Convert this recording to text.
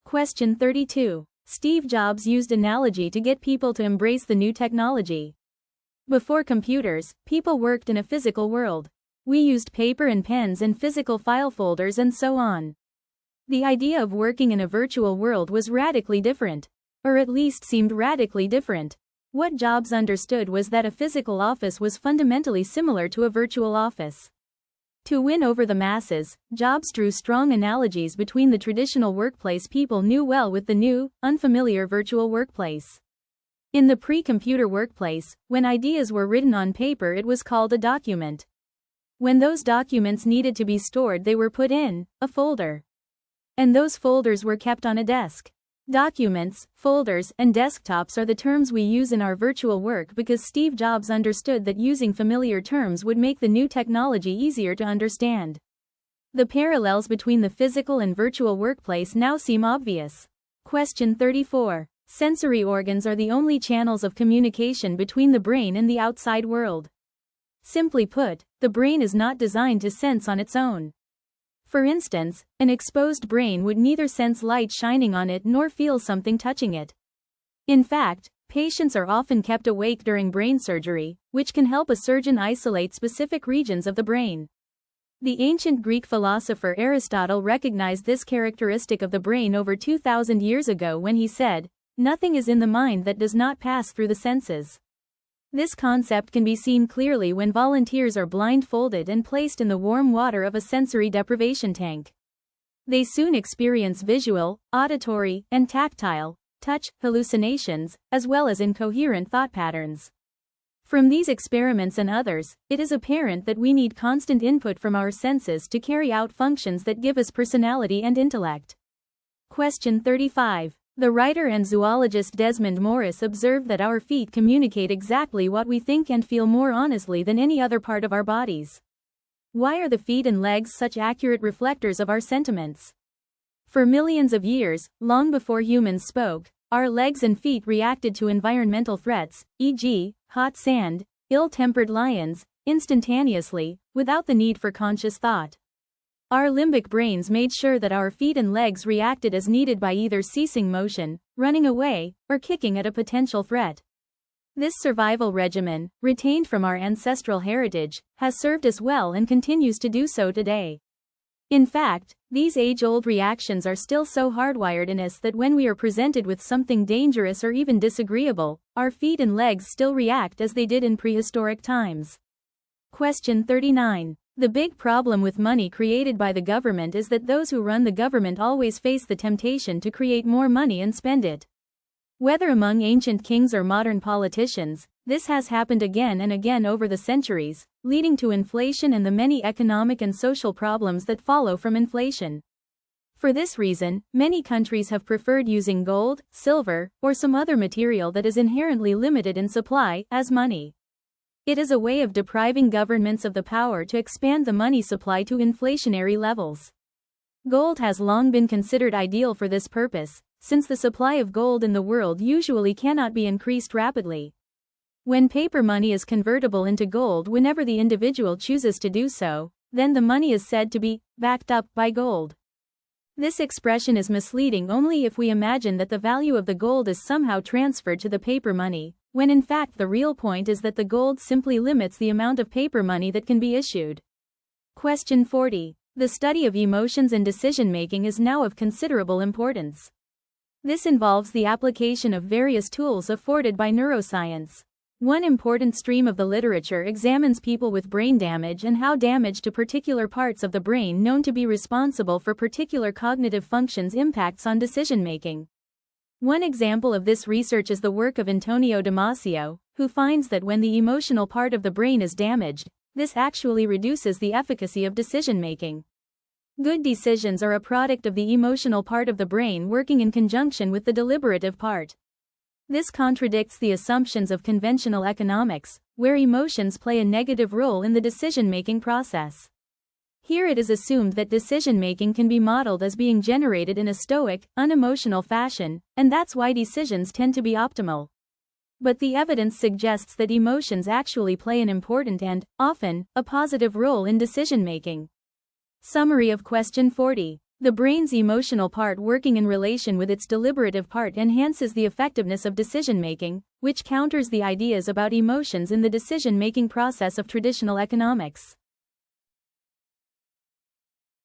Question 32. Steve Jobs used analogy to get people to embrace the new technology. Before computers, people worked in a physical world. We used paper and pens and physical file folders and so on. The idea of working in a virtual world was radically different. Or at least seemed radically different. What Jobs understood was that a physical office was fundamentally similar to a virtual office. To win over the masses, Jobs drew strong analogies between the traditional workplace people knew well with the new, unfamiliar virtual workplace. In the pre-computer workplace, when ideas were written on paper, it was called a document. When those documents needed to be stored, they were put in a folder. And those folders were kept on a desk. Documents, folders, and desktops are the terms we use in our virtual work because Steve Jobs understood that using familiar terms would make the new technology easier to understand. The parallels between the physical and virtual workplace now seem obvious. Question 34. Sensory organs are the only channels of communication between the brain and the outside world. Simply put, the brain is not designed to sense on its own. For instance, an exposed brain would neither sense light shining on it nor feel something touching it. In fact, patients are often kept awake during brain surgery, which can help a surgeon isolate specific regions of the brain. The ancient Greek philosopher Aristotle recognized this characteristic of the brain over 2,000 years ago when he said, "Nothing is in the mind that does not pass through the senses." This concept can be seen clearly when volunteers are blindfolded and placed in the warm water of a sensory deprivation tank. They soon experience visual, auditory, and tactile, touch, hallucinations, as well as incoherent thought patterns. From these experiments and others, it is apparent that we need constant input from our senses to carry out functions that give us personality and intellect. Question 35. The writer and zoologist Desmond Morris observed that our feet communicate exactly what we think and feel more honestly than any other part of our bodies. Why are the feet and legs such accurate reflectors of our sentiments? For millions of years, long before humans spoke, our legs and feet reacted to environmental threats, e.g., hot sand, ill-tempered lions, instantaneously, without the need for conscious thought. Our limbic brains made sure that our feet and legs reacted as needed by either ceasing motion, running away, or kicking at a potential threat. This survival regimen, retained from our ancestral heritage, has served us well and continues to do so today. In fact, these age-old reactions are still so hardwired in us that when we are presented with something dangerous or even disagreeable, our feet and legs still react as they did in prehistoric times. Question 39. The big problem with money created by the government is that those who run the government always face the temptation to create more money and spend it. Whether among ancient kings or modern politicians, this has happened again and again over the centuries, leading to inflation and the many economic and social problems that follow from inflation. For this reason, many countries have preferred using gold, silver, or some other material that is inherently limited in supply, as money. It is a way of depriving governments of the power to expand the money supply to inflationary levels. Gold has long been considered ideal for this purpose, since the supply of gold in the world usually cannot be increased rapidly. When paper money is convertible into gold whenever the individual chooses to do so, then the money is said to be backed up by gold. This expression is misleading only if we imagine that the value of the gold is somehow transferred to the paper money, when in fact the real point is that the gold simply limits the amount of paper money that can be issued. Question 40. The study of emotions and decision-making is now of considerable importance. This involves the application of various tools afforded by neuroscience. One important stream of the literature examines people with brain damage and how damage to particular parts of the brain known to be responsible for particular cognitive functions impacts on decision-making. One example of this research is the work of Antonio Damasio, who finds that when the emotional part of the brain is damaged, this actually reduces the efficacy of decision-making. Good decisions are a product of the emotional part of the brain working in conjunction with the deliberative part. This contradicts the assumptions of conventional economics, where emotions play a negative role in the decision-making process. Here it is assumed that decision-making can be modeled as being generated in a stoic, unemotional fashion, and that's why decisions tend to be optimal. But the evidence suggests that emotions actually play an important and, often, a positive role in decision-making. Summary of question 40. The brain's emotional part working in relation with its deliberative part enhances the effectiveness of decision-making, which counters the ideas about emotions in the decision-making process of traditional economics.